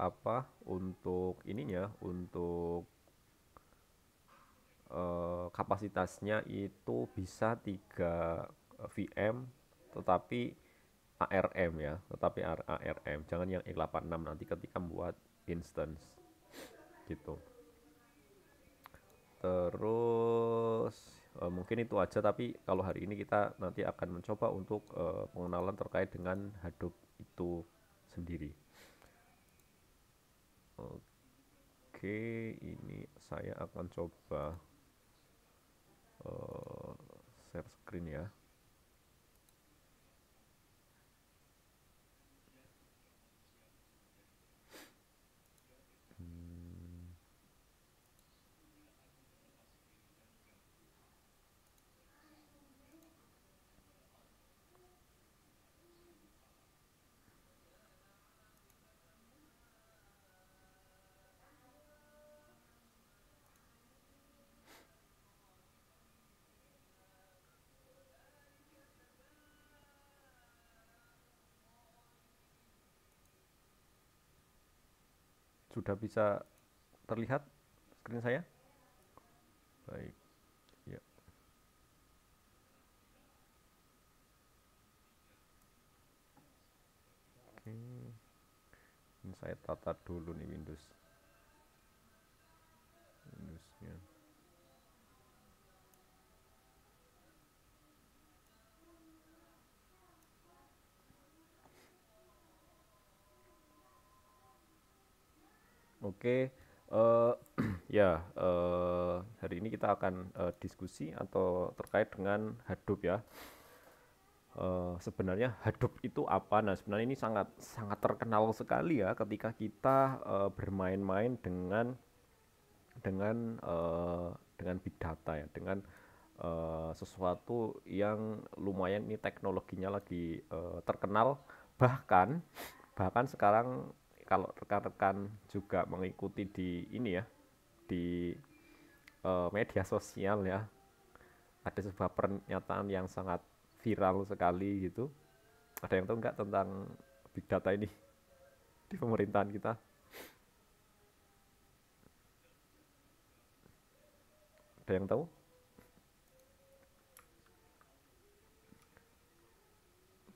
apa untuk ininya untuk kapasitasnya itu bisa 3 VM tetapi ARM ya, tetapi ARM, jangan yang x86 nanti ketika membuat instance gitu. Terus mungkin itu aja, tapi kalau hari ini kita nanti akan mencoba untuk pengenalan terkait dengan Hadoop itu sendiri. Oke, ini saya akan coba eh, share screen ya. Hmm, sudah bisa terlihat screen saya? Baik, ya. Oke, ini saya tata dulu nih Windowsnya. Oke, ya, hari ini kita akan diskusi atau terkait dengan Hadoop ya. Sebenarnya Hadoop itu apa? Nah, sebenarnya ini sangat sangat terkenal sekali ya ketika kita bermain-main dengan big data ya, dengan sesuatu yang lumayan ini teknologinya lagi terkenal, bahkan bahkan sekarang kalau rekan-rekan juga mengikuti di ini ya, di media sosial ya, ada sebuah pernyataan yang sangat viral sekali gitu. Ada yang tahu nggak tentang big data ini di pemerintahan kita? Ada yang tahu?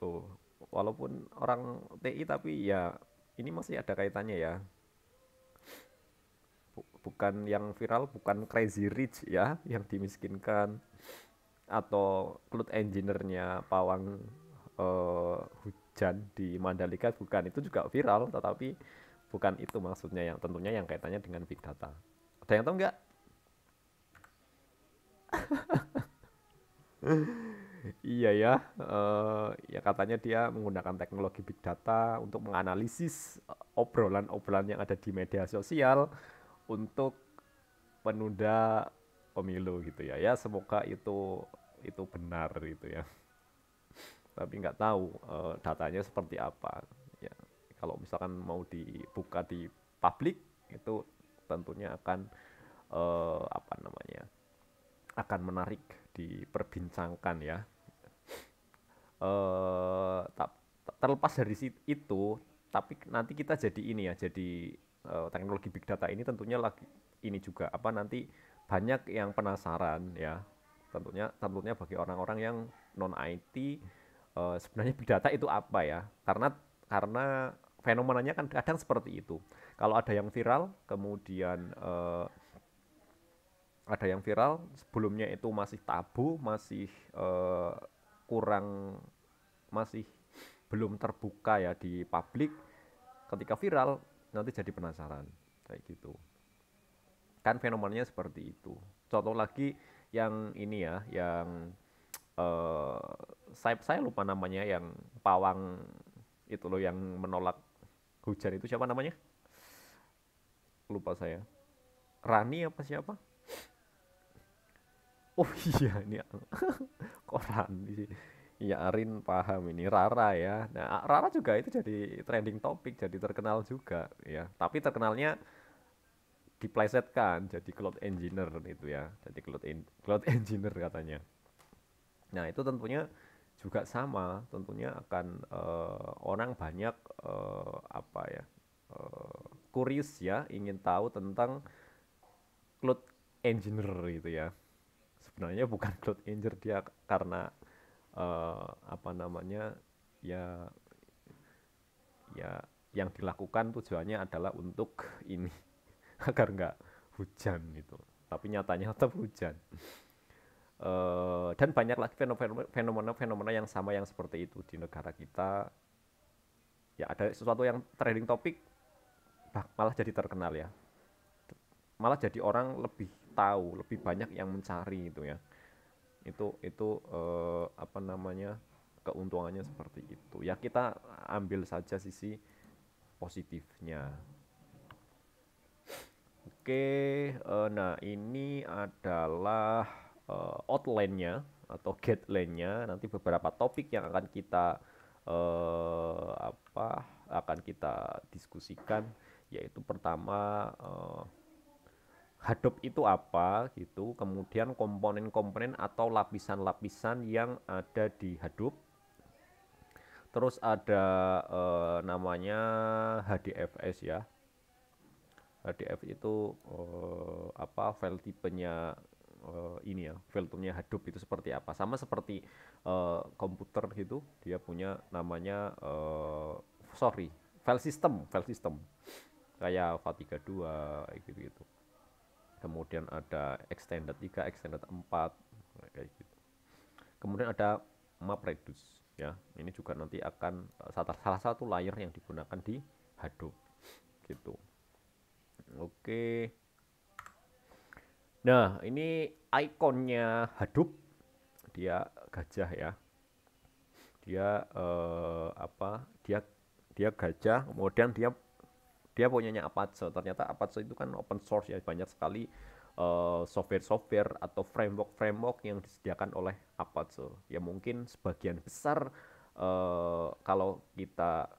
Tuh, walaupun orang TI tapi ya ini masih ada kaitannya ya. Bukan yang viral, bukan Crazy Rich ya, yang dimiskinkan, atau cloud engineer-nya pawang hujan di Mandalika, bukan. Itu juga viral, tetapi bukan itu maksudnya, yang tentunya yang kaitannya dengan big data. Ada yang tahu nggak? Iya ya, ya katanya dia menggunakan teknologi big data untuk menganalisis obrolan-obrolan yang ada di media sosial untuk menunda pemilu gitu ya. Ya semoga itu benar gitu ya. Tapi nggak tahu datanya seperti apa. Ya kalau misalkan mau dibuka di publik itu tentunya akan apa namanya, akan menarik diperbincangkan ya. Tak terlepas dari itu, tapi nanti kita jadi ini ya, jadi teknologi big data ini tentunya lagi ini juga apa nanti banyak yang penasaran ya. Tentunya tentunya bagi orang-orang yang non IT, sebenarnya big data itu apa ya? Karena fenomenanya kan kadang seperti itu. Kalau ada yang viral, kemudian ada yang viral, sebelumnya itu masih tabu, masih kurang, masih belum terbuka ya di publik. Ketika viral nanti jadi penasaran kayak gitu, kan fenomenanya seperti itu. Contoh lagi yang ini ya, yang eh, saya lupa namanya, yang pawang itu loh yang menolak hujan itu, siapa namanya, lupa saya. Rani apa siapa? Oh iya, ini kok Rani sih. Iya, Arin paham ini. Rara ya. Nah, Rara juga itu jadi trending topik, jadi terkenal juga ya. Tapi terkenalnya diplesetkan jadi cloud engineer itu ya. Jadi cloud engineer katanya. Nah, itu tentunya juga sama, tentunya akan orang banyak apa ya, curious ya, ingin tahu tentang cloud engineer gitu ya. Sebenarnya bukan cloud engineer dia, karena apa namanya, ya ya yang dilakukan tujuannya adalah untuk ini agar nggak hujan gitu. Tapi nyatanya tetap hujan. Dan banyak lagi fenomena-fenomena yang sama yang seperti itu di negara kita. Ya ada sesuatu yang trending topik malah jadi terkenal ya. Malah jadi orang lebih tahu, lebih banyak yang mencari gitu ya. Itu apa namanya, keuntungannya seperti itu. Ya kita ambil saja sisi positifnya. Oke, nah ini adalah outline-nya atau guideline-nya. Nanti beberapa topik yang akan kita apa akan kita diskusikan, yaitu pertama Hadoop itu apa gitu, kemudian komponen-komponen atau lapisan-lapisan yang ada di Hadoop. Terus ada namanya HDFS ya. HDF itu apa, file tipenya ini ya, file tipenya Hadoop itu seperti apa. Sama seperti komputer gitu, dia punya namanya file system. Kayak FAT32 gitu-gitu. Kemudian ada extended 3, extended 4 kayak gitu. Kemudian ada MapReduce ya. Ini juga nanti akan salah satu layer yang digunakan di Hadoop gitu. Oke. Nah, ini ikonnya Hadoop, dia gajah ya. Dia apa? Dia gajah, kemudian dia punyanya Apache. Ternyata Apache itu kan open source ya, banyak sekali software-software atau framework yang disediakan oleh Apache. Ya mungkin sebagian besar kalau kita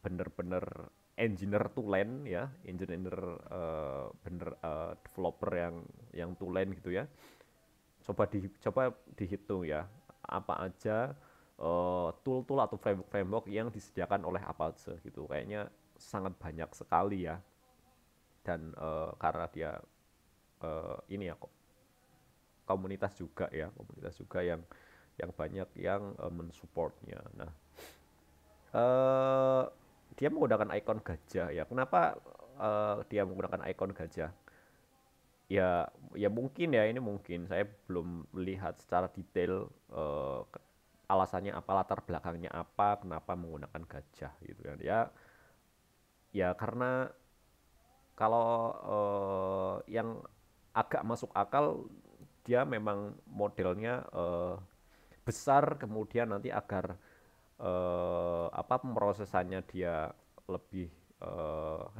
bener-bener engineer tulen ya, engineer bener developer yang tulen gitu ya. Coba dihitung ya, apa aja tool-tool atau framework yang disediakan oleh Apache gitu. Kayaknya sangat banyak sekali ya. Dan karena dia ini ya kok komunitas juga yang banyak yang mensupportnya. Nah, eh dia menggunakan ikon gajah ya. Kenapa dia menggunakan ikon gajah? Ya mungkin ya, ini mungkin saya belum melihat secara detail alasannya apa, latar belakangnya apa, kenapa menggunakan gajah gitu kan. Ya karena kalau yang agak masuk akal, dia memang modelnya besar, kemudian nanti agar apa, pemrosesannya dia lebih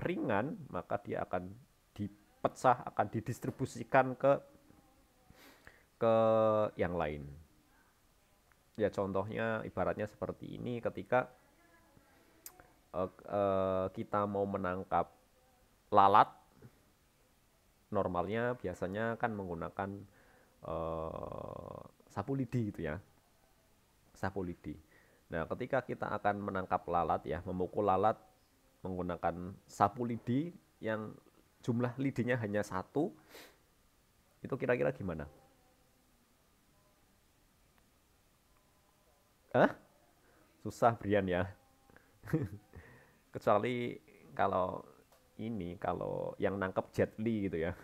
ringan, maka dia akan dipecah, akan didistribusikan ke yang lain. Ya contohnya ibaratnya seperti ini, ketika kita mau menangkap lalat, normalnya biasanya kan menggunakan sapu lidi gitu ya, sapu lidi. Nah, ketika kita akan menangkap lalat ya, memukul lalat menggunakan sapu lidi yang jumlah lidinya hanya satu, itu kira-kira gimana? Hah? Susah Brian ya. Kecuali kalau kalau yang nangkep Jet Li gitu ya.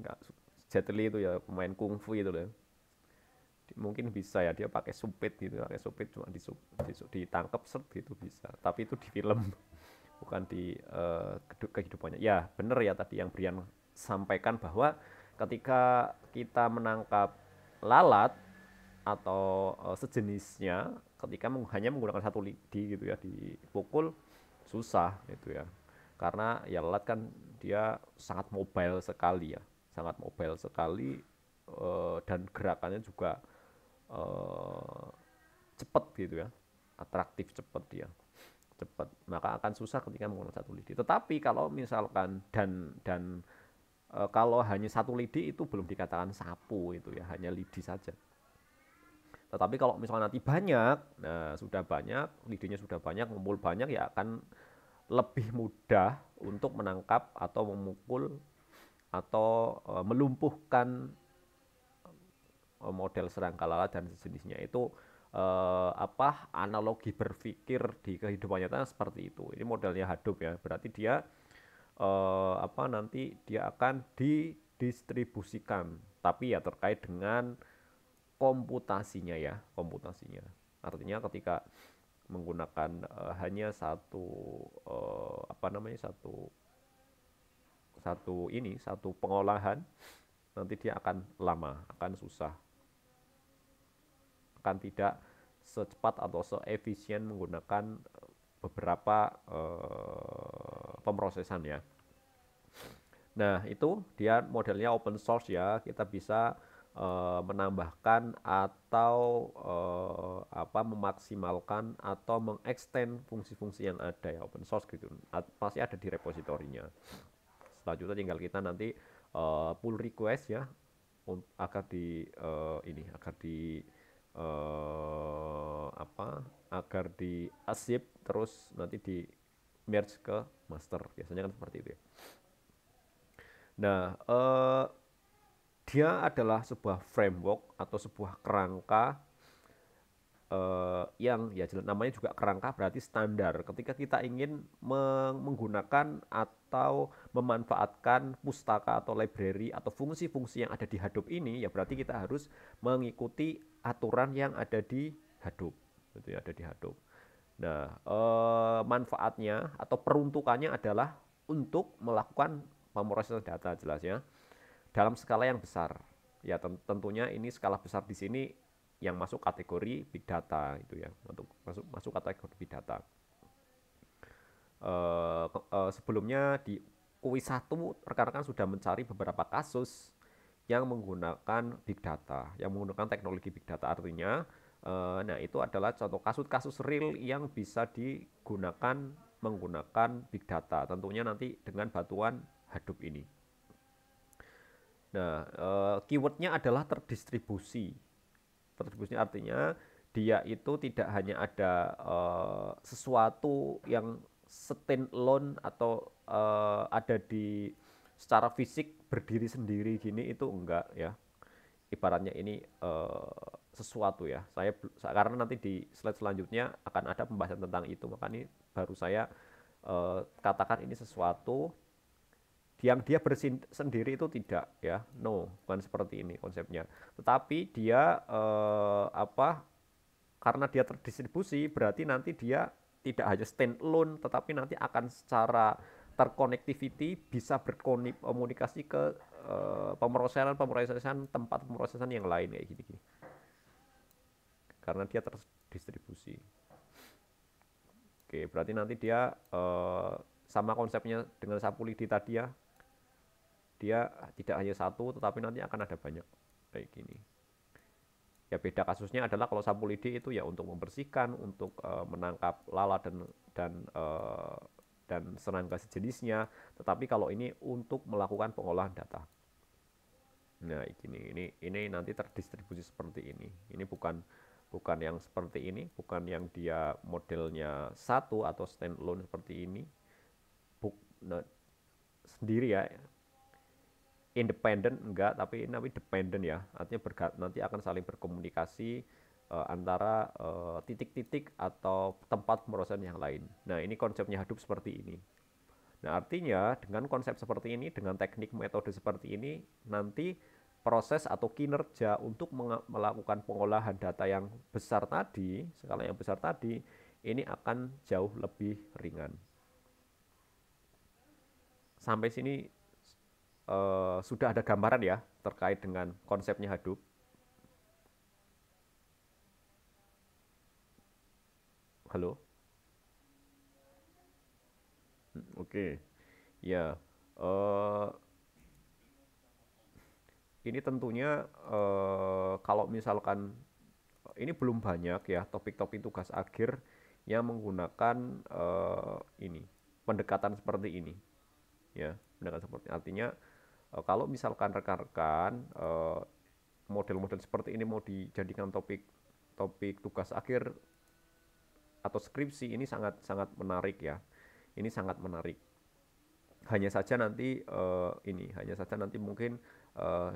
Enggak, Jet Li itu ya pemain kungfu itu loh. Mungkin bisa ya, dia pakai supit gitu, pakai supit cuma ditangkap set gitu bisa. Tapi itu di film, bukan di kehidupannya. Ya bener ya tadi yang Brian sampaikan, bahwa ketika kita menangkap lalat atau sejenisnya, ketika hanya menggunakan satu lidi gitu ya, dipukul susah gitu ya, karena ya lalat kan dia sangat mobile sekali ya, sangat mobile sekali, dan gerakannya juga cepat gitu ya, atraktif, cepat dia, cepat, maka akan susah ketika menggunakan satu lidi. Tetapi kalau misalkan dan kalau hanya satu lidi, itu belum dikatakan sapu, itu ya hanya lidi saja. Tetapi kalau misalnya nanti banyak, nah sudah banyak, idenya sudah banyak, ngumpul banyak, ya akan lebih mudah untuk menangkap atau memukul atau melumpuhkan model serangga lalat dan sejenisnya. Itu analogi berpikir di kehidupan nyata seperti itu. Ini modelnya Hadoop ya. Berarti dia nanti dia akan didistribusikan, tapi ya terkait dengan komputasinya ya, komputasinya. Artinya ketika menggunakan hanya satu satu satu pengolahan, nanti dia akan lama, akan susah, akan tidak secepat atau seefisien menggunakan beberapa pemrosesan ya. Nah, itu dia modelnya open source ya. Kita bisa menambahkan atau memaksimalkan atau mengextend fungsi-fungsi yang ada ya, open source gitu. Pasti ada di repositorinya. Selanjutnya tinggal kita nanti pull request ya, agar di agar di zip terus nanti di merge ke master, biasanya kan seperti itu ya. Nah, dia adalah sebuah framework atau sebuah kerangka yang ya jelas namanya juga kerangka, berarti standar. Ketika kita ingin menggunakan atau memanfaatkan pustaka atau library atau fungsi-fungsi yang ada di Hadoop ini, ya berarti kita harus mengikuti aturan yang ada di Hadoop. Itu ada di Hadoop. Nah, manfaatnya atau peruntukannya adalah untuk melakukan pemrosesan data jelasnya dalam skala yang besar. Ya tentunya ini skala besar di sini yang masuk kategori big data itu ya, masuk kategori big data. Sebelumnya di UI1 rekan-rekan sudah mencari beberapa kasus yang menggunakan big data, yang menggunakan teknologi big data. Artinya, nah itu adalah contoh kasus-kasus real yang bisa digunakan menggunakan big data. Tentunya nanti dengan bantuan Hadoop ini. Nah, keywordnya adalah terdistribusi. Terdistribusi artinya dia itu tidak hanya ada sesuatu yang stand alone atau ada di secara fisik berdiri sendiri gini, itu enggak ya. Ibaratnya ini sesuatu ya. Karena nanti di slide selanjutnya akan ada pembahasan tentang itu, makanya baru saya katakan ini sesuatu yang dia sendiri itu tidak ya, no, bukan seperti ini konsepnya. Tetapi dia karena dia terdistribusi, berarti nanti dia tidak hanya stand alone, tetapi nanti akan secara terconnectivity bisa berkomunikasi ke pemrosesan tempat pemrosesan yang lain kayak gini, karena dia terdistribusi. Oke, berarti nanti dia sama konsepnya dengan sapu lidi tadi ya. Dia tidak hanya satu, tetapi nanti akan ada banyak kayak gini. Ya beda kasusnya adalah kalau sapu lidi itu ya untuk membersihkan, untuk menangkap lalat dan serangga sejenisnya. Tetapi kalau ini untuk melakukan pengolahan data. Nah ini nanti terdistribusi seperti ini. Ini bukan yang seperti ini, bukan yang dia modelnya satu atau standalone seperti ini. Sendiri ya, independen enggak, tapi dependent ya, artinya nanti akan saling berkomunikasi antara titik-titik atau tempat pemrosesan yang lain. Nah ini konsepnya Hadoop seperti ini. Nah artinya dengan konsep seperti ini, dengan teknik metode seperti ini, nanti proses atau kinerja untuk melakukan pengolahan data yang besar tadi, skala yang besar tadi, ini akan jauh lebih ringan. Sampai sini sudah ada gambaran ya terkait dengan konsepnya Hadoop. Halo? Oke. Ya, ini tentunya kalau misalkan ini belum banyak ya topik-topik tugas akhir yang menggunakan ini pendekatan seperti ini ya, pendekatan seperti artinya kalau misalkan rekan-rekan model-model seperti ini mau dijadikan topik topik tugas akhir atau skripsi ini sangat sangat menarik ya. Ini sangat menarik. Hanya saja nanti mungkin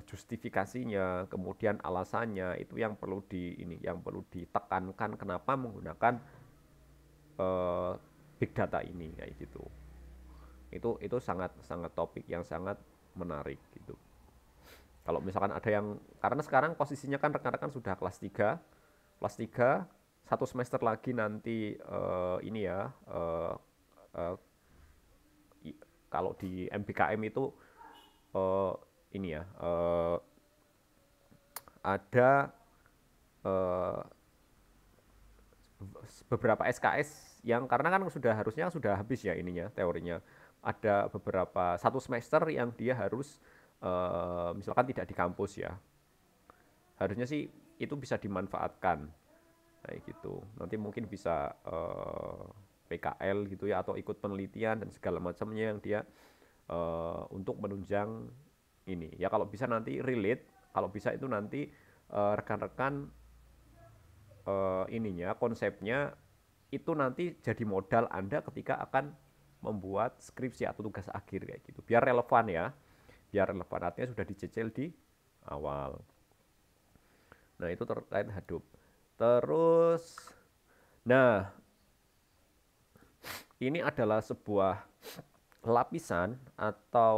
justifikasinya, kemudian alasannya itu yang perlu ditekankan kenapa menggunakan uh, big data ini kayak gitu. Itu sangat sangat topik yang sangat menarik gitu. Kalau misalkan ada yang, karena sekarang posisinya kan rekan-rekan sudah kelas 3 satu semester lagi nanti ini ya uh, kalau di MBKM itu uh, ini ya ada uh, beberapa SKS yang, karena kan harusnya sudah habis ya ininya teorinya, ada beberapa satu semester yang dia harus misalkan tidak di kampus ya, harusnya sih itu bisa dimanfaatkan kayak gitu. Nanti mungkin bisa PKL gitu ya, atau ikut penelitian dan segala macamnya yang dia untuk menunjang ini ya. Kalau bisa nanti relate, kalau bisa itu nanti rekan-rekan konsepnya itu nanti jadi modal Anda ketika akan membuat skripsi atau tugas akhir kayak gitu. Biar relevan ya. Biar relevan, artinya sudah dicicil di awal. Nah, itu terkait Hadoop. Terus, nah, ini adalah sebuah lapisan atau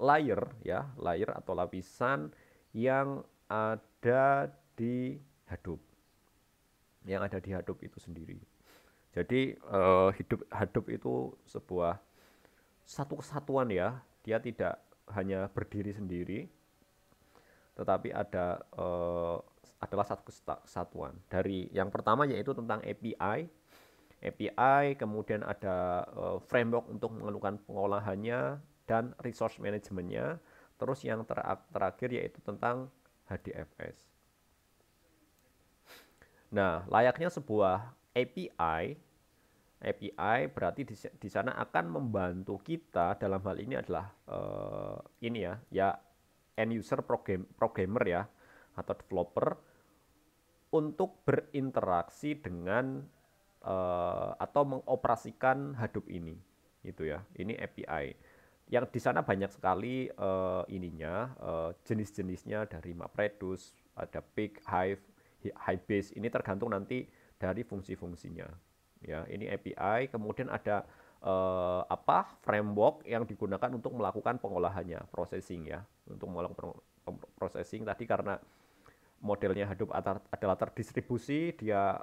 layer ya, layer atau lapisan yang ada di Hadoop. Yang ada di Hadoop itu sendiri. Jadi Hadoop itu sebuah satu kesatuan ya. Dia tidak hanya berdiri sendiri, tetapi adalah satu kesatuan. Dari yang pertama yaitu tentang API, kemudian ada framework untuk melakukan pengolahannya dan resource manajemennya. Terus yang terakhir yaitu tentang HDFS. Nah, layaknya sebuah API berarti di sana akan membantu kita, dalam hal ini adalah end user programmer ya, atau developer, untuk berinteraksi dengan atau mengoperasikan Hadoop ini, gitu ya. Ini API. Yang di sana banyak sekali jenis-jenisnya, dari MapReduce, ada Pig, Hive, Hybase. Ini tergantung nanti dari fungsi-fungsinya. Ya, ini API. Kemudian ada framework yang digunakan untuk melakukan pengolahannya, processing ya, untuk melakukan processing tadi. Karena modelnya Hadoop adalah terdistribusi, dia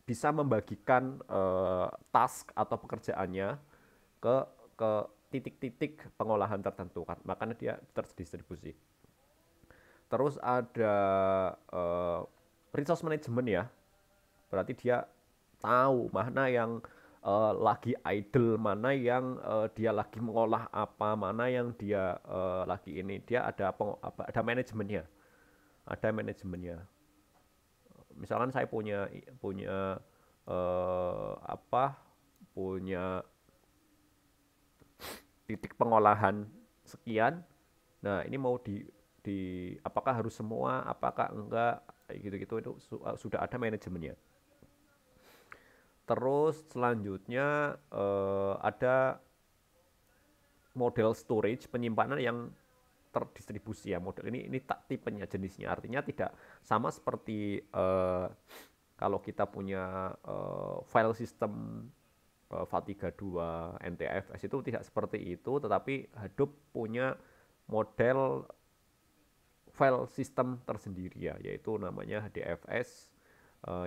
bisa membagikan task atau pekerjaannya ke titik-titik pengolahan tertentu kan, makanya dia terdistribusi. Terus ada resource management ya, berarti dia tahu mana yang lagi idle, mana yang dia lagi mengolah apa, mana yang dia lagi ini, dia ada manajemennya, misalkan saya punya punya titik pengolahan sekian. Nah, ini mau apakah harus semua, apakah enggak, gitu-gitu, itu sudah ada manajemennya. Terus selanjutnya ada model storage, penyimpanan yang terdistribusi ya. Model ini tak tipenya, jenisnya, artinya tidak sama seperti kalau kita punya file system FAT32, NTFS, itu tidak seperti itu, tetapi Hadoop punya model file system tersendiri ya, yaitu namanya HDFS,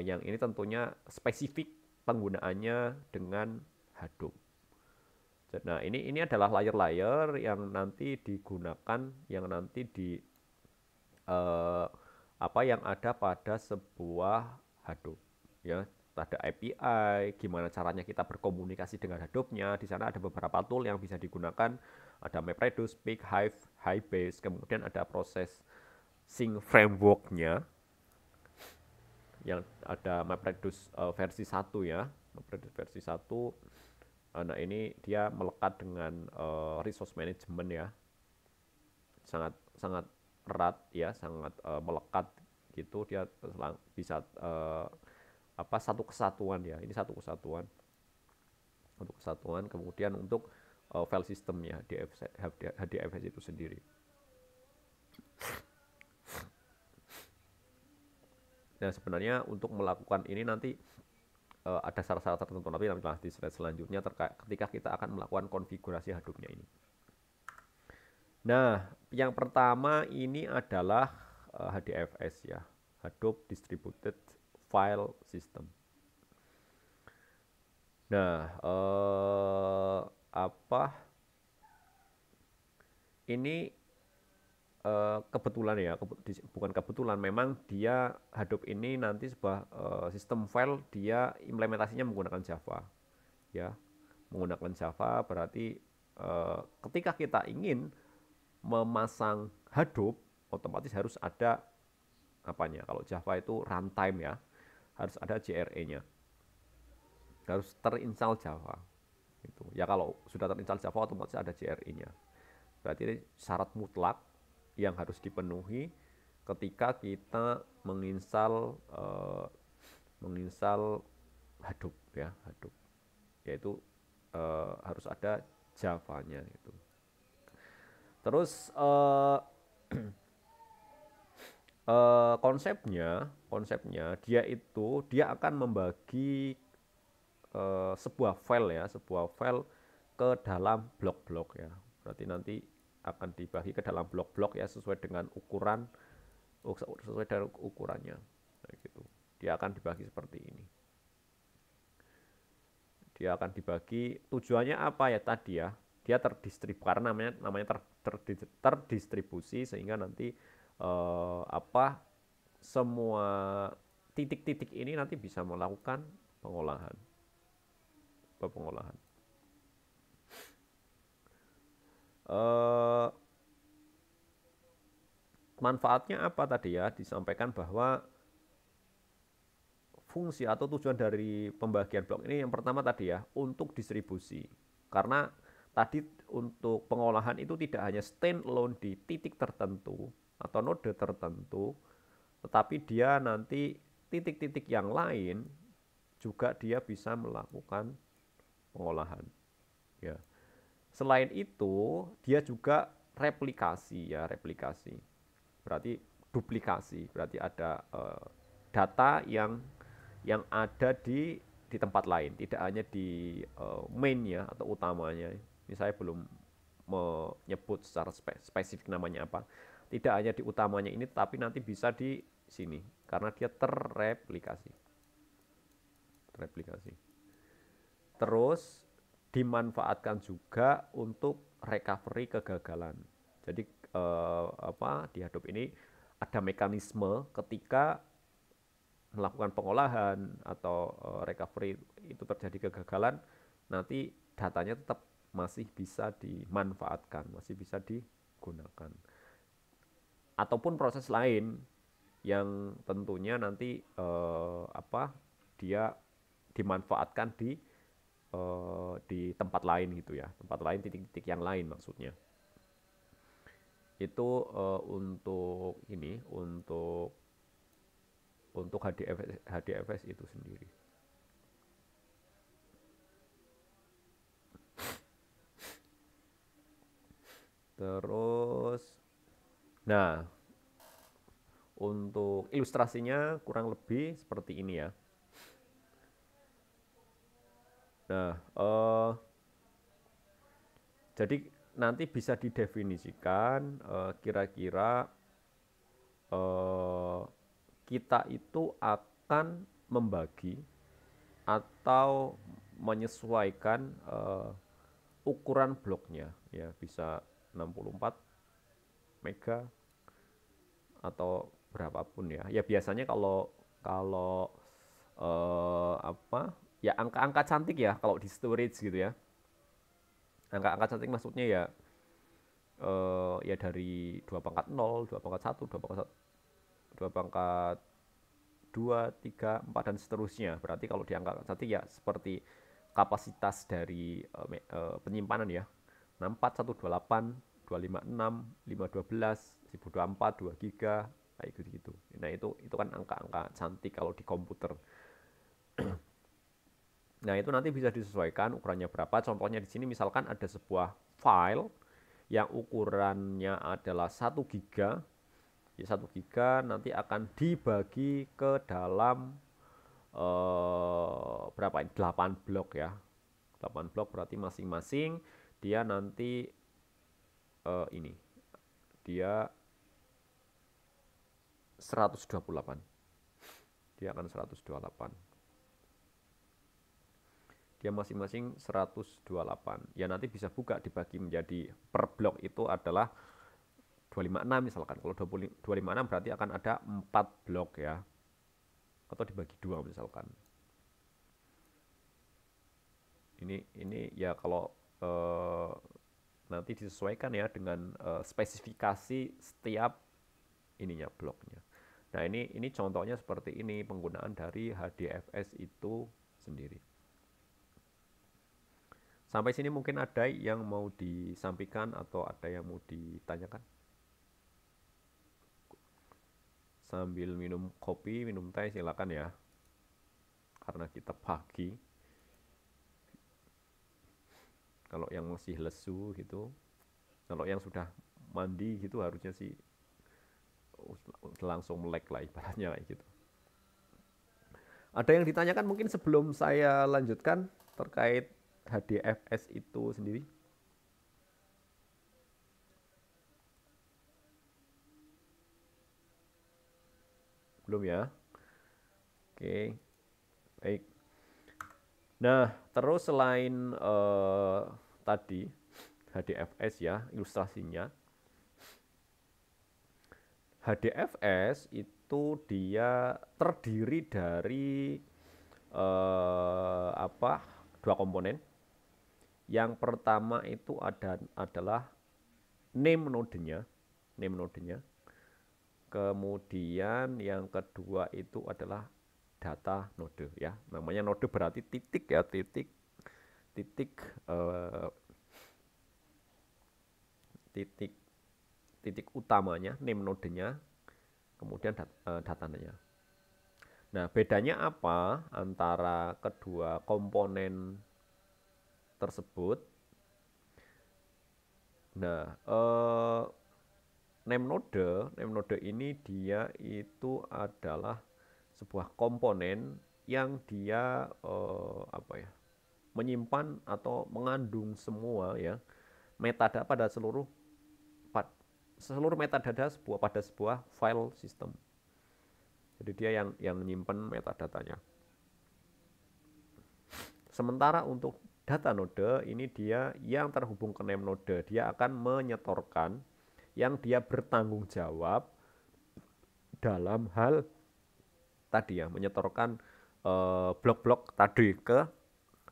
yang ini tentunya spesifik penggunaannya dengan Hadoop. Nah, ini adalah layer-layer yang nanti digunakan, yang nanti yang ada pada sebuah Hadoop ya. Ada API, gimana caranya kita berkomunikasi dengan Hadoop-nya. Di sana ada beberapa tool yang bisa digunakan, ada MapReduce, Pig, Hive, Hybase, kemudian ada processing framework-nya, yang ada MapReduce versi 1 ya, MapReduce versi 1. Nah, ini dia melekat dengan resource management ya, sangat sangat erat ya, sangat melekat gitu, dia bisa satu kesatuan ya, ini satu kesatuan kemudian untuk file systemnya HDFS itu sendiri. Nah sebenarnya untuk melakukan ini nanti ada syarat-syarat tertentu, tapi nanti di slide selanjutnya terkait ketika kita akan melakukan konfigurasi Hadoop-nya ini. Nah, yang pertama ini adalah HDFS ya, Hadoop Distributed File System. Nah, ini kebetulan ya, bukan kebetulan, memang dia Hadoop ini nanti sebuah sistem file, dia implementasinya menggunakan Java, ya, menggunakan Java. Berarti ketika kita ingin memasang Hadoop, otomatis harus ada apanya? Kalau Java itu runtime ya, harus ada JRE-nya, harus terinstall Java. Gitu. Ya kalau sudah terinstall Java, otomatis ada JRE-nya. Berarti ini syarat mutlak yang harus dipenuhi ketika kita menginstal Hadoop ya, Hadoop. Yaitu harus ada Java-nya itu. Terus konsepnya dia akan membagi sebuah file ke dalam blok-blok ya. Berarti nanti akan dibagi ke dalam blok-blok ya, sesuai dengan ukurannya. Nah, gitu. Dia akan dibagi seperti ini. Dia akan dibagi, tujuannya apa ya tadi ya? Dia terdistribusi, karena namanya terdistribusi, sehingga nanti semua titik-titik ini nanti bisa melakukan pengolahan. Manfaatnya apa tadi ya? Disampaikan bahwa fungsi atau tujuan dari pembagian blok ini yang pertama tadi ya, untuk distribusi. Karena tadi untuk pengolahan itu tidak hanya stand alone di titik tertentu atau node tertentu, tetapi dia nanti titik-titik yang lain juga dia bisa melakukan pengolahan. Ya. Selain itu, dia juga replikasi ya, Berarti duplikasi, berarti ada data yang ada di tempat lain, tidak hanya di main ya atau utamanya. Ini saya belum menyebut secara spesifik namanya apa. Tidak hanya di utamanya ini, tapi nanti bisa di sini karena dia terreplikasi. Terus dimanfaatkan juga untuk recovery kegagalan. Jadi di Hadoop ini ada mekanisme ketika melakukan pengolahan atau recovery itu terjadi kegagalan, nanti datanya tetap masih bisa dimanfaatkan, masih bisa digunakan. Ataupun proses lain yang tentunya nanti dia dimanfaatkan di tempat lain gitu ya, tempat lain, titik-titik yang lain maksudnya. Itu untuk HDFS itu sendiri. Terus, nah, untuk ilustrasinya kurang lebih seperti ini ya. Nah, jadi nanti bisa didefinisikan kira-kira kita itu akan membagi atau menyesuaikan ukuran bloknya ya, bisa 64 mega atau berapapun ya. Ya biasanya kalau ya angka-angka cantik ya kalau di storage gitu ya. Angka-angka cantik maksudnya ya ya dari 2 pangkat 0, 2 pangkat 1, 2 pangkat 2 pangkat 2, 3, 4 dan seterusnya. Berarti kalau di angka cantik ya seperti kapasitas dari penyimpanan ya. 64, 128, 256, 512, 1024, 2 giga, kayak gitu. Nah itu kan angka-angka cantik kalau di komputer. Nah itu nanti bisa disesuaikan ukurannya berapa. Contohnya di sini misalkan ada sebuah file yang ukurannya adalah 1 giga. Ya 1 giga nanti akan dibagi ke dalam berapa ini? 8 blok ya. 8 blok berarti masing-masing dia nanti ini dia 128. Dia akan 128. Dia masing-masing 128. Ya nanti bisa buka dibagi menjadi per blok itu adalah 256 misalkan. Kalau 256 berarti akan ada 4 blok ya. Atau dibagi 2 misalkan. Ini ya kalau nanti disesuaikan ya dengan spesifikasi setiap ininya bloknya. Nah, ini contohnya seperti ini penggunaan dari HDFS itu sendiri. Sampai sini mungkin ada yang mau disampaikan atau ada yang mau ditanyakan? Sambil minum kopi, minum teh silakan ya. Karena kita pagi. Kalau yang masih lesu gitu, kalau yang sudah mandi gitu harusnya sih langsung melek lah ibaratnya kayak gitu. Ada yang ditanyakan mungkin sebelum saya lanjutkan terkait HDFS itu sendiri? Belum ya? Oke, baik. Nah, terus selain tadi HDFS ya, ilustrasinya. HDFS itu dia terdiri dari apa? Dua komponen. Yang pertama itu adalah name nodenya. Kemudian yang kedua itu adalah data node ya. Namanya node berarti titik ya, titik titik eh, titik titik utamanya, name nodenya, kemudian datanya. Nah, bedanya apa antara kedua komponen tersebut? Nah, name node ini dia itu adalah sebuah komponen yang dia apa ya? Menyimpan atau mengandung semua ya metadata pada seluruh metadata pada sebuah file system. Jadi dia yang menyimpan metadatanya. Sementara untuk data node ini dia yang terhubung ke name node, dia akan menyetorkan yang dia bertanggung jawab dalam hal tadi ya, menyetorkan blok-blok tadi ke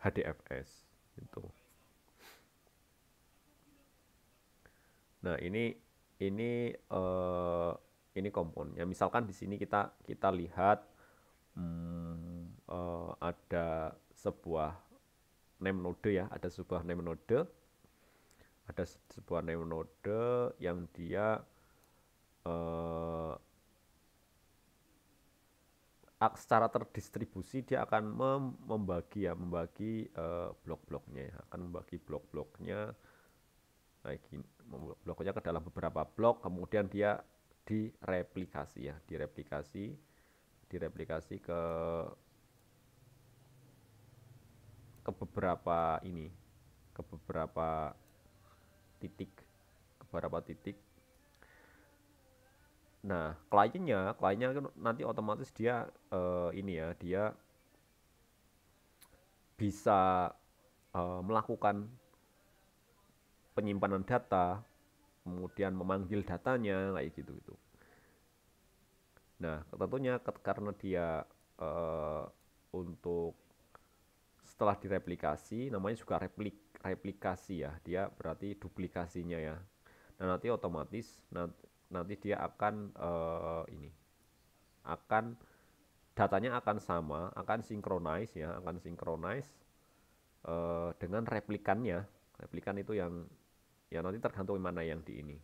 HDFS itu. Nah, ini komponnya. Misalkan di sini kita lihat ada sebuah name node ya, ada sebuah name node yang dia eh, secara terdistribusi dia akan membagi blok-bloknya ya, akan membagi blok-bloknya kayak gini, bloknya ke dalam beberapa blok, kemudian dia direplikasi ya, direplikasi ke beberapa ini, ke beberapa titik, ke beberapa titik. Nah, kliennya nanti otomatis dia ini ya, dia bisa melakukan penyimpanan data, kemudian memanggil datanya kayak gitu. Nah, tentunya karena dia untuk setelah direplikasi, namanya juga replikasi ya, dia berarti duplikasinya ya. Nah, nanti otomatis nanti dia akan ini akan datanya akan sama, akan sinkronis ya, akan sinkronis dengan replikannya. Replikan itu yang ya nanti tergantung mana yang di ini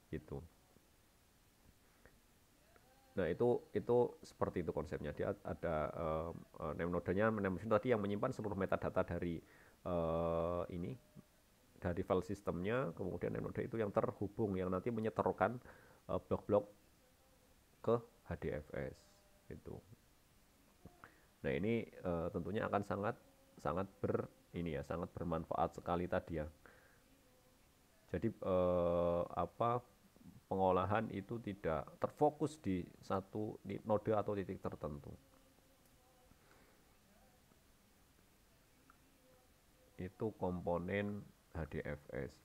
gitu. Nah, itu seperti itu konsepnya. Dia ada name node-nya, name node tadi yang menyimpan seluruh metadata dari ini dari file sistemnya, kemudian name node itu yang terhubung yang nanti menyetorkan blok-blok ke HDFS itu. Nah, ini tentunya akan sangat sangat sangat bermanfaat sekali tadi ya. Jadi pengolahan itu tidak terfokus di satu node atau titik tertentu. Itu komponen HDFS.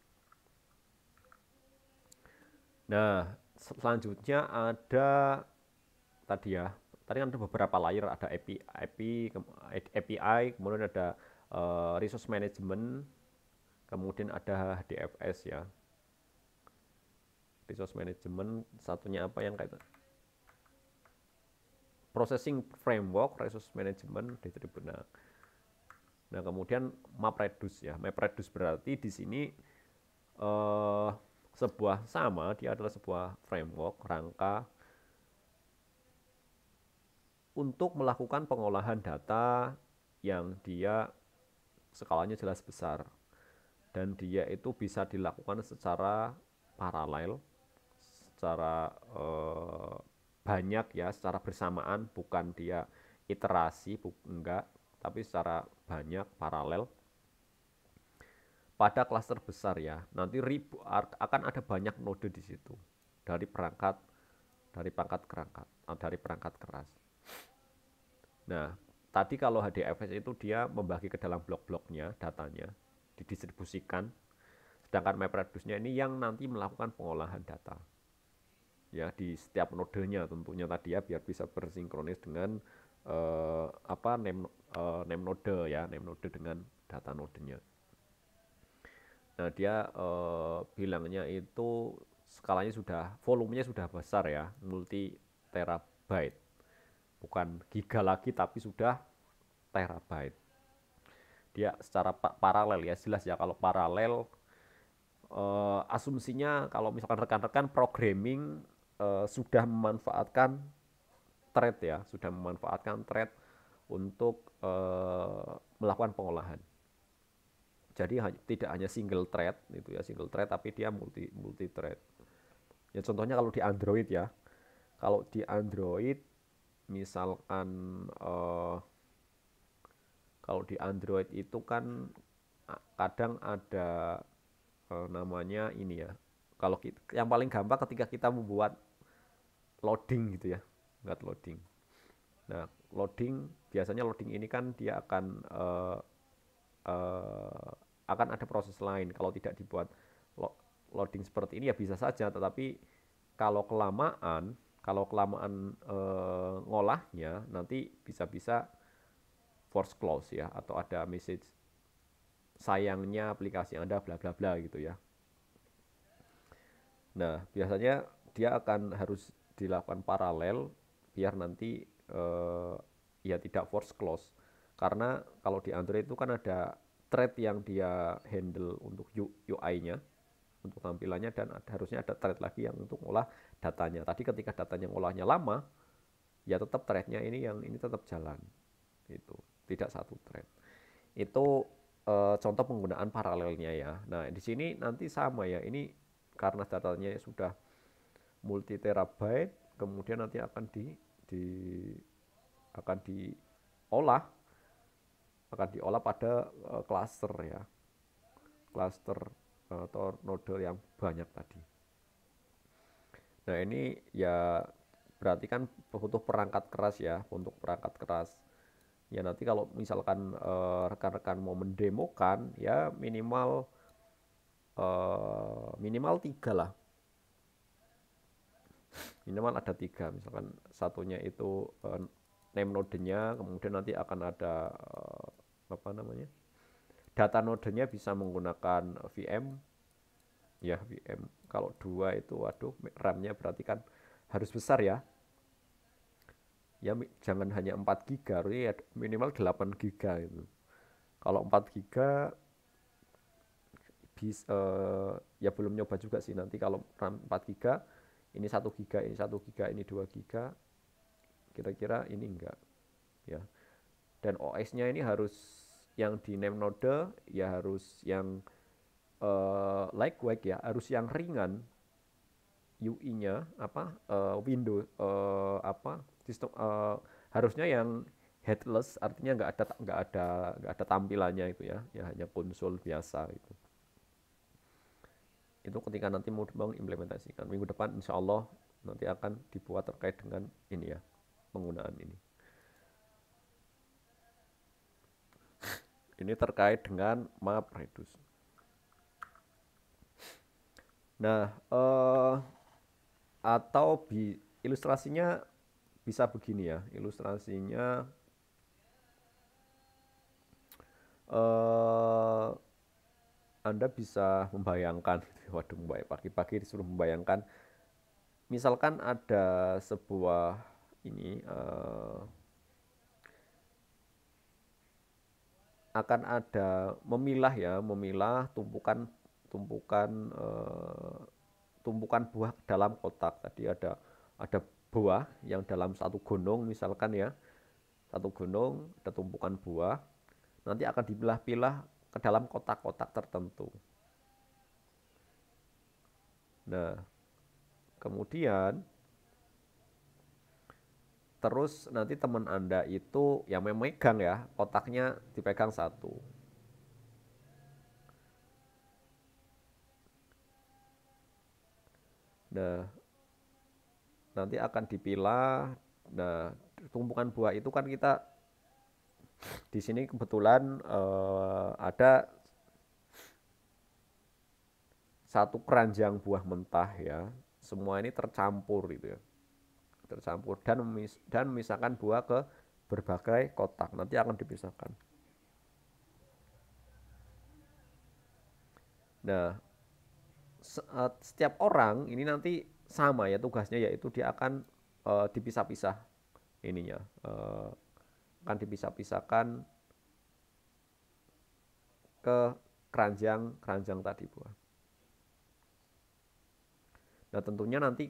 Nah, selanjutnya ada tadi ya. Tadi kan ada beberapa layer, ada API, kemudian ada resource management, kemudian ada HDFS ya. Resource management satunya apa yang kayak processing framework, resource management, distribution. Nah, kemudian MapReduce ya. MapReduce berarti di sini dia adalah sebuah framework rangka untuk melakukan pengolahan data yang dia skalanya jelas besar dan dia itu bisa dilakukan secara paralel, secara banyak ya, secara bersamaan, bukan dia iterasi, enggak, tapi secara banyak paralel pada klaster besar ya. Nanti akan ada banyak node di situ dari perangkat keras. Nah, tadi kalau HDFS itu dia membagi ke dalam blok-bloknya datanya, didistribusikan. Sedangkan MapReduce-nya ini yang nanti melakukan pengolahan data. Ya, di setiap nodenya tentunya tadi ya, biar bisa bersinkronis dengan name node dengan data nodenya. Nah, dia bilangnya itu volumenya sudah besar ya, multi terabyte. Bukan giga lagi, tapi sudah terabyte. Dia secara paralel ya, jelas ya kalau paralel asumsinya kalau misalkan rekan-rekan programming sudah memanfaatkan thread untuk melakukan pengolahan. Jadi tidak hanya single thread tapi dia multi thread. Ya contohnya kalau di Android ya. Kalau di Android misalkan kalau di Android itu kan kadang ada namanya ini ya. Kalau yang paling gampang ketika kita membuat loading gitu ya. Enggak loading. Nah, biasanya loading ini kan dia akan ada proses lain. Kalau tidak dibuat loading seperti ini ya bisa saja, tetapi kalau kelamaan ngolahnya nanti bisa-bisa force close ya, atau ada message sayangnya aplikasi Anda bla bla bla gitu ya. Nah, biasanya dia akan harus dilakukan paralel biar nanti ya tidak force close. Karena kalau di Android itu kan ada thread yang dia handle untuk UI-nya, untuk tampilannya, dan harusnya ada thread lagi yang untuk ngolah datanya. Tadi ketika datanya ngolahnya lama, ya tetap thread-nya ini tetap jalan. Itu tidak satu thread. Itu contoh penggunaan paralelnya ya. Nah, di sini nanti sama ya. Ini karena datanya sudah multi terabyte, kemudian nanti akan diolah pada cluster ya. Cluster atau node yang banyak tadi. Nah, ini ya berarti kan butuh perangkat keras ya, untuk perangkat keras. Ya nanti kalau misalkan rekan-rekan mau mendemokan ya minimal 3 lah. Minimal ada 3, misalkan satunya itu name node-nya, kemudian nanti akan ada data node-nya bisa menggunakan VM ya, VM. Kalau 2 itu waduh, RAM-nya berarti kan harus besar ya. Ya jangan hanya 4 giga, ya minimal 8 giga itu. Kalau 4 giga ya belum nyoba juga sih, nanti kalau RAM 4 giga ini 1 GB, ini 1 GB, ini 2 GB, kira-kira ini enggak ya. Dan OS-nya ini harus yang di name node ya harus yang lightweight ya, harus yang ringan. UI-nya apa Windows apa sistem harusnya yang headless, artinya nggak ada tampilannya itu ya, ya hanya konsol biasa itu. Itu ketika nanti mau mengimplementasikan minggu depan, insya Allah nanti akan dibuat terkait dengan ini ya, penggunaan ini. Ini terkait dengan MapReduce. Nah, atau ilustrasinya bisa begini ya, ilustrasinya Anda bisa membayangkan, waduh, pagi-pagi disuruh membayangkan, misalkan ada sebuah ini akan ada memilah tumpukan tumpukan buah dalam kotak. Tadi ada buah yang dalam satu gunung misalkan ya, satu gunung ada tumpukan buah, nanti akan dipilah-pilah ke dalam kotak-kotak tertentu. Nah, kemudian terus nanti teman Anda itu yang memegang ya, kotaknya dipegang satu. Nah, nanti akan dipilah. Nah, tumpukan buah itu kan kita di sini kebetulan ada satu keranjang buah mentah ya. Semua ini tercampur gitu ya. Tercampur dan memisahkan buah ke berbagai kotak. Nanti akan dipisahkan. Nah, setiap orang ini nanti sama ya tugasnya, yaitu dia akan dipisah-pisah ininya. Akan dipisah-pisahkan ke keranjang tadi buah. Nah, tentunya nanti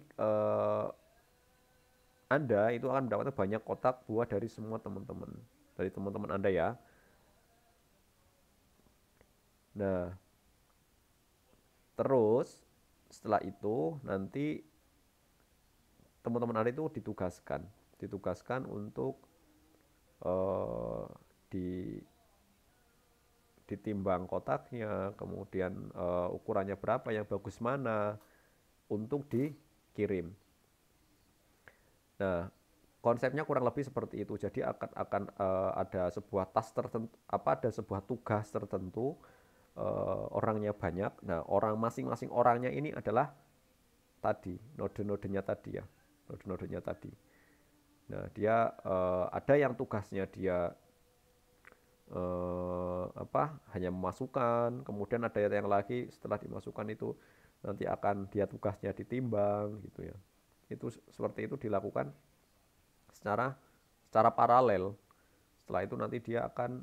Anda itu akan mendapatkan banyak kotak buah dari semua teman-teman, dari teman-teman Anda ya. Nah, terus setelah itu nanti teman-teman Anda itu ditugaskan untuk di ditimbang kotaknya, kemudian ukurannya berapa, yang bagus mana untuk dikirim. Nah, konsepnya kurang lebih seperti itu. Jadi akan ada sebuah tas tertentu, ada sebuah tugas tertentu, orangnya banyak. Nah, masing-masing orangnya ini adalah tadi node-nodenya tadi ya, node-nodenya tadi. Nah, dia ada yang tugasnya dia hanya memasukkan, kemudian ada yang lagi setelah dimasukkan itu nanti akan dia tugasnya ditimbang gitu ya. Itu seperti itu dilakukan secara secara paralel. Setelah itu nanti dia akan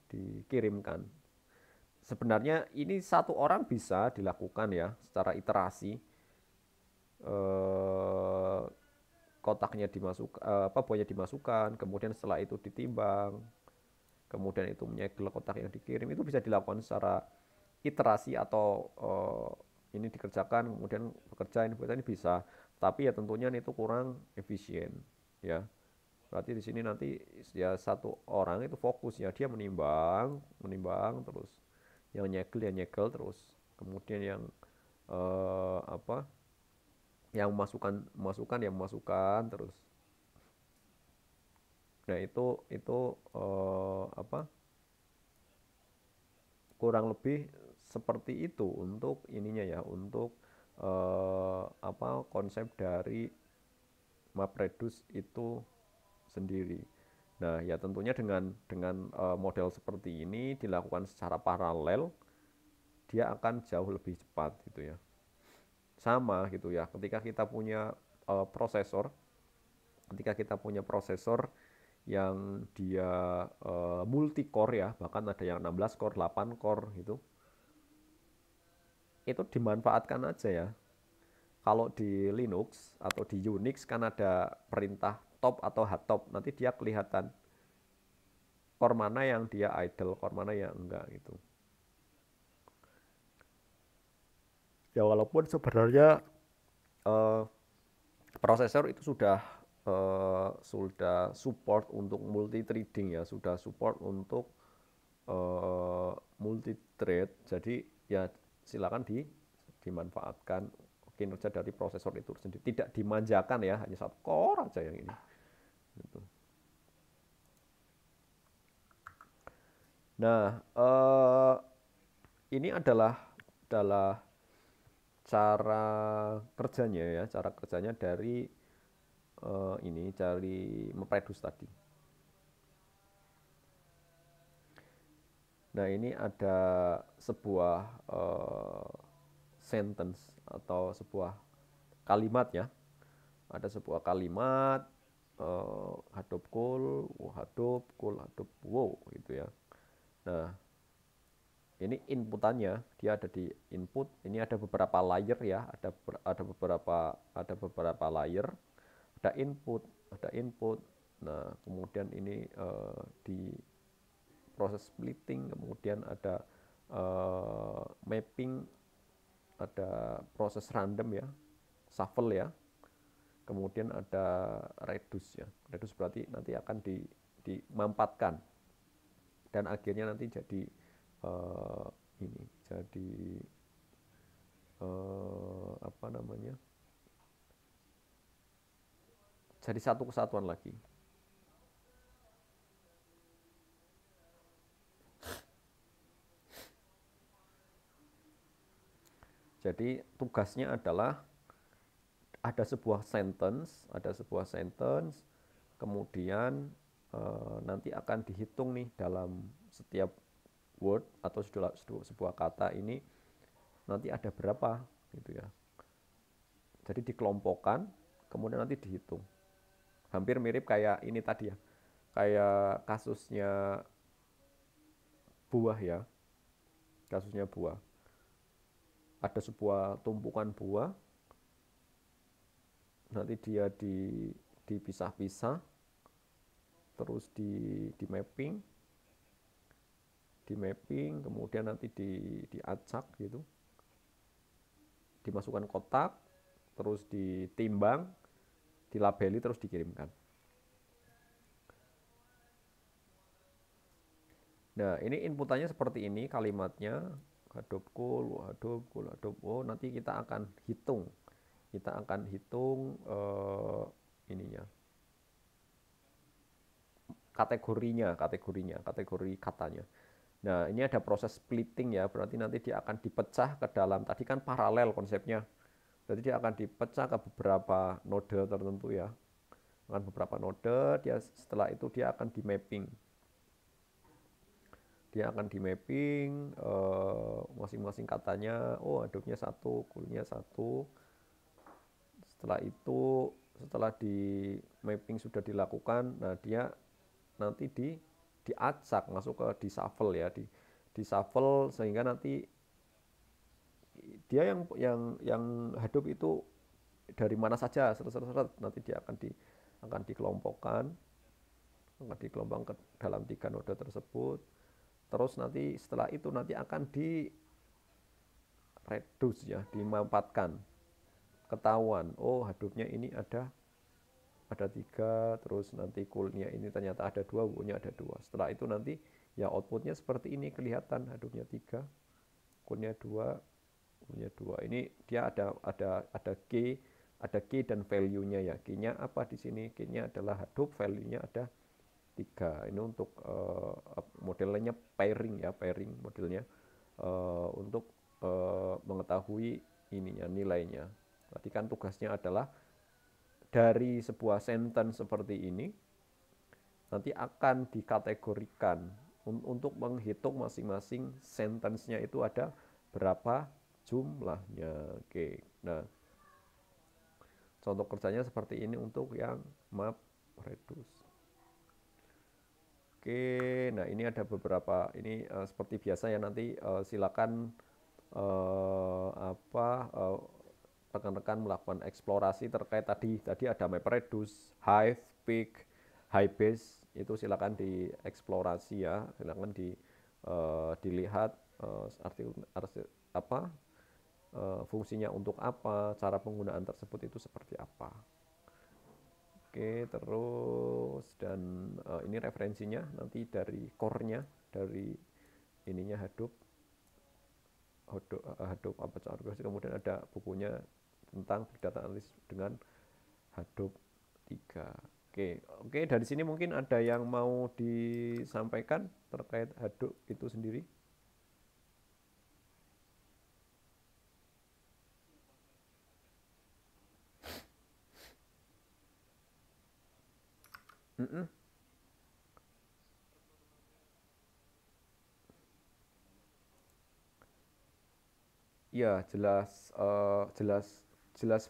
dikirimkan. Sebenarnya ini satu orang bisa dilakukan ya secara iterasi. Kotaknya buahnya dimasukkan, kemudian setelah itu ditimbang, kemudian itu menyegel kotak yang dikirim, itu bisa dilakukan secara iterasi atau ini dikerjakan kemudian bekerja ini bisa, tapi ya tentunya itu kurang efisien ya. Berarti di sini nanti ya satu orang itu fokus ya, dia menimbang terus, yang nyegel terus, kemudian yang yang memasukkan terus. Nah, itu kurang lebih seperti itu untuk ininya ya, untuk konsep dari MapReduce itu sendiri. Nah, ya tentunya dengan model seperti ini dilakukan secara paralel, dia akan jauh lebih cepat gitu ya. Sama gitu ya, ketika kita punya prosesor, yang dia multi core ya, bahkan ada yang 16 core, 8 core gitu. itu dimanfaatkan aja ya. Kalau di Linux atau di Unix kan ada perintah top atau hardtop, nanti dia kelihatan core mana yang dia idle, core mana yang enggak gitu. Ya walaupun sebenarnya eh, prosesor itu sudah support untuk multi threading ya, sudah support untuk multi thread. Jadi ya silakan dimanfaatkan kinerja dari prosesor itu sendiri. Tidak dimanjakan ya, hanya satu core aja yang ini. Gitu. Nah, ini adalah cara kerjanya ya, cara kerjanya dari ini dari memproduce tadi. Nah, ini ada sebuah sentence atau sebuah kalimat ya. Ada sebuah kalimat Hadoop cool, Hadoop cool, Hadoop wow gitu ya. Nah, ini inputannya dia ada di input. Ini ada beberapa layer ya, ada beberapa layer, ada input. Nah, kemudian ini di proses splitting, kemudian ada mapping, ada proses random ya, shuffle ya, kemudian ada reduce ya. Reduce berarti nanti akan dimampatkan dan akhirnya nanti jadi uh, ini jadi apa namanya, jadi satu kesatuan lagi. Jadi tugasnya adalah ada sebuah sentence, kemudian nanti akan dihitung nih dalam setiap word atau sebuah kata ini nanti ada berapa gitu ya. Jadi dikelompokkan, kemudian nanti dihitung. Hampir mirip kayak ini tadi ya, kayak buah ya, kasusnya buah. Ada sebuah tumpukan buah, nanti dia dipisah-pisah, terus di mapping, kemudian nanti diacak gitu, dimasukkan kotak, terus ditimbang, dilabeli, terus dikirimkan. Nah, ini inputannya seperti ini kalimatnya, Hadoop cool, Hadoop cool, Hadoop. Oh, nanti kita akan hitung. Kita akan hitung ininya. Kategori katanya. Nah, ini ada proses splitting ya, berarti nanti dia akan dipecah ke dalam, tadi kan paralel konsepnya. Berarti dia akan dipecah ke beberapa node tertentu ya. Dengan beberapa node, setelah itu dia akan di-mapping. Dia akan di-mapping masing-masing katanya, oh Hadoopnya satu, coolnya satu. Setelah itu, setelah di mapping sudah dilakukan, nah dia nanti diacak masuk ke di shuffle ya, di shuffle sehingga nanti dia yang Hadoop itu dari mana saja seret nanti dia akan dikelompokkan ke dalam 3 node tersebut. Terus nanti setelah itu nanti akan di reduce ya, dimampatkan, ketahuan oh Hadoopnya ini ada 3, terus nanti coolnya ini ternyata ada 2, coolnya ada 2. Setelah itu nanti ya outputnya seperti ini, kelihatan Hadoopnya 3, coolnya 2, coolnya 2. Ini dia ada key dan value-nya ya. Key-nya apa di sini? Key-nya adalah Hadoop, value-nya ada 3. Ini untuk modelnya pairing ya, pairing modelnya untuk mengetahui ininya, nilainya. Tadi kan tugasnya adalah dari sebuah sentence seperti ini nanti akan dikategorikan untuk menghitung masing-masing sentence-nya itu ada berapa jumlahnya. Oke. Nah, contoh kerjanya seperti ini untuk yang map reduce. Oke, nah ini ada beberapa, ini seperti biasa ya, nanti silakan apa rekan-rekan melakukan eksplorasi terkait tadi ada MapReduce, Hive, Peak, Hibase, itu silakan dieksplorasi ya, silakan dilihat apa fungsinya untuk apa, cara penggunaan tersebut itu seperti apa. Oke, terus dan ini referensinya nanti dari core-nya, dari ininya Hadoop apa kemudian ada bukunya tentang big data analysis dengan Hadoop 3. Oke, dari sini mungkin ada yang mau disampaikan terkait Hadoop itu sendiri. Mm-mm. Ya, jelas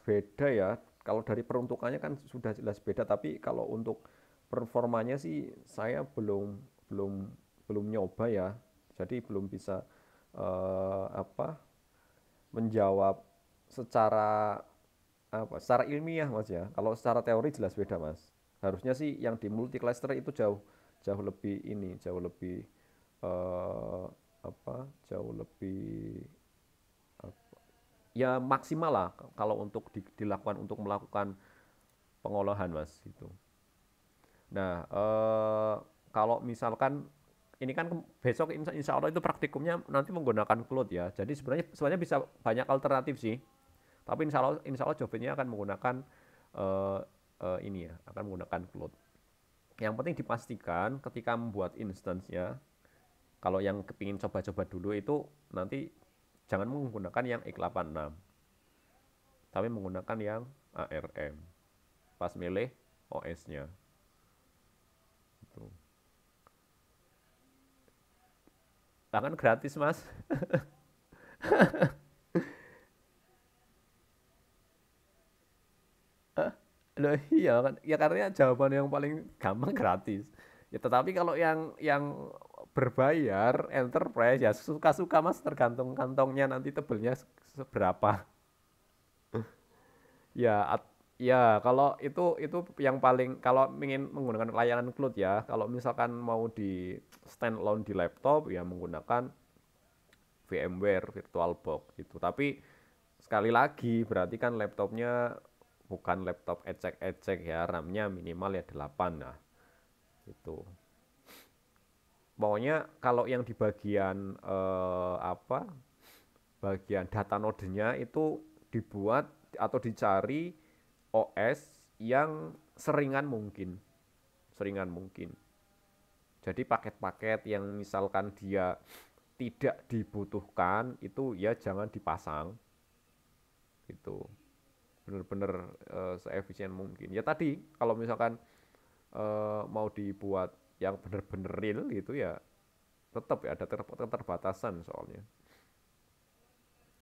beda ya. Kalau dari peruntukannya kan sudah jelas beda, tapi kalau untuk performanya sih saya belum belum nyoba ya. Jadi belum bisa apa menjawab secara secara ilmiah Mas ya. Kalau secara teori jelas beda Mas. Harusnya sih yang di multi cluster itu jauh jauh lebih ini, jauh lebih eh, jauh lebih ya maksimal lah kalau untuk dilakukan untuk melakukan pengolahan Mas itu. Nah, kalau misalkan ini kan besok insya Allah itu praktikumnya nanti menggunakan cloud ya. Jadi sebenarnya bisa banyak alternatif sih. Tapi insya Allah Jovinnya akan menggunakan uh, ini ya, akan menggunakan cloud. Yang penting dipastikan ketika membuat instance-nya, kalau yang kepingin coba-coba dulu itu nanti jangan menggunakan yang x86, tapi menggunakan yang ARM. Pas milih OS-nya. Gitu. Tangan gratis mas. Loh iya kan, ya karena jawaban yang paling gampang gratis. Ya tetapi kalau yang berbayar enterprise ya suka-suka mas, tergantung kantongnya nanti tebelnya seberapa. Ya, ya kalau itu yang paling kalau ingin menggunakan layanan cloud ya, kalau misalkan mau di standalone di laptop ya menggunakan VMware VirtualBox gitu. Tapi sekali lagi berarti kan laptopnya bukan laptop ecek-ecek ya, RAM-nya minimal ya 8 nah. Itu. Pokoknya kalau yang di bagian bagian data node-nya itu dibuat atau dicari OS yang seringan mungkin. Seringan mungkin. Jadi paket-paket yang misalkan dia tidak dibutuhkan itu ya jangan dipasang gitu. Benar-benar seefisien mungkin. Ya tadi kalau misalkan mau dibuat yang benar-benar real gitu ya tetap ya ada keterbatasan soalnya.